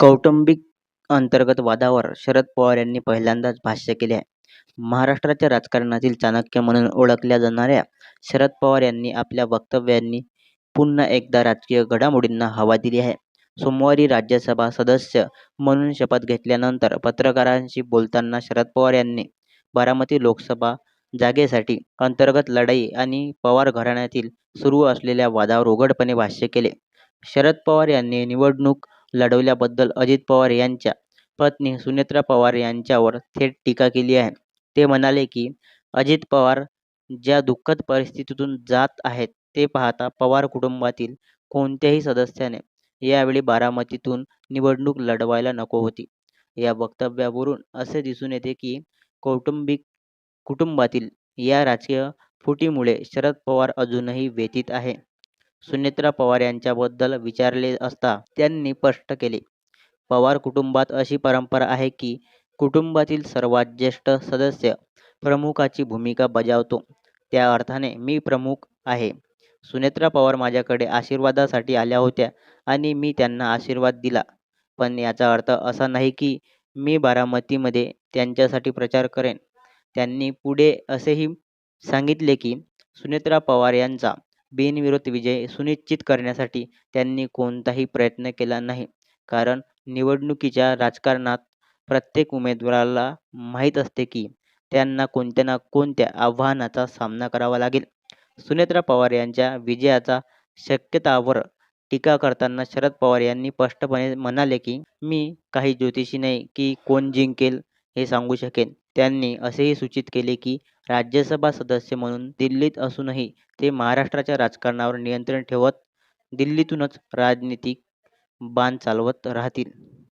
कौटुंबिक अंतर्गत वादावर शरद पवार यांनी पहिल्यांदाच भाष्य केले आहे. महाराष्ट्राच्या राजकारणातील चाणक्य म्हणून ओळखल्या जाणाऱ्या शरद पवार यांनी आपल्या वक्तव्यांनी पुन्हा एकदा राजकीय घडामोडींना हवा दिली आहे. सोमवारी राज्यसभा सदस्य म्हणून शपथ घेतल्यानंतर पत्रकारांशी बोलताना शरद पवार यांनी बारामती लोकसभा जागेसाठी अंतर्गत लढाई आणि पवार घराण्यातील सुरू असलेल्या वादावर उघडपणे भाष्य केले. शरद पवार यांनी निवडणूक लढवल्याबद्दल अजित पवार यांच्या पत्नी सुनेत्रा पवार यांच्यावर थेट टीका केली आहे. ते म्हणाले की अजित पवार ज्या दुःखद परिस्थितीतून जात आहेत ते पाहता पवार कुटुंबातील कोणत्याही सदस्याने यावेळी बारामतीतून निवडणूक लढवायला नको होती. या वक्तव्यावरून असे दिसून येते की कुटुंबातील या राजकीय फुटीमुळे शरद पवार अजूनही व्यथित आहे. सुनेत्रा पवार यांच्याबद्दल विचारले असता त्यांनी स्पष्ट केले, पवार कुटुंबात अशी परंपरा आहे की कुटुंबातील सर्वात ज्येष्ठ सदस्य प्रमुखाची भूमिका बजावतो. त्या अर्थाने मी प्रमुख आहे. सुनेत्रा पवार माझ्याकडे आशीर्वादासाठी आल्या होत्या आणि मी त्यांना आशीर्वाद दिला. पण याचा अर्थ असा नाही की मी बारामतीमध्ये त्यांच्यासाठी प्रचार करेन. त्यांनी पुढे असेही सांगितले की सुनेत्रा पवार यांचा बिनविरोध विजय सुनिश्चित करण्यासाठी त्यांनी कोणताही प्रयत्न केला नाही. कारण निवडणुकीच्या राजकारणात प्रत्येक उमेदवाराला माहीत असते की त्यांना कोणत्या ना कोणत्या आव्हानाचा सामना करावा लागेल. सुनेत्रा पवार यांच्या विजयाच्या शक्यतावर टीका करताना शरद पवार यांनी स्पष्टपणे म्हणाले की मी काही ज्योतिषी नाही की कोण जिंकेल हे सांगू शकेन. त्यांनी असेही सूचित केले की राज्यसभा सदस्य म्हणून दिल्लीत असूनही ते महाराष्ट्राच्या राजकारणावर नियंत्रण ठेवत दिल्लीतूनच राजनीतिक बाण चालवत राहतील.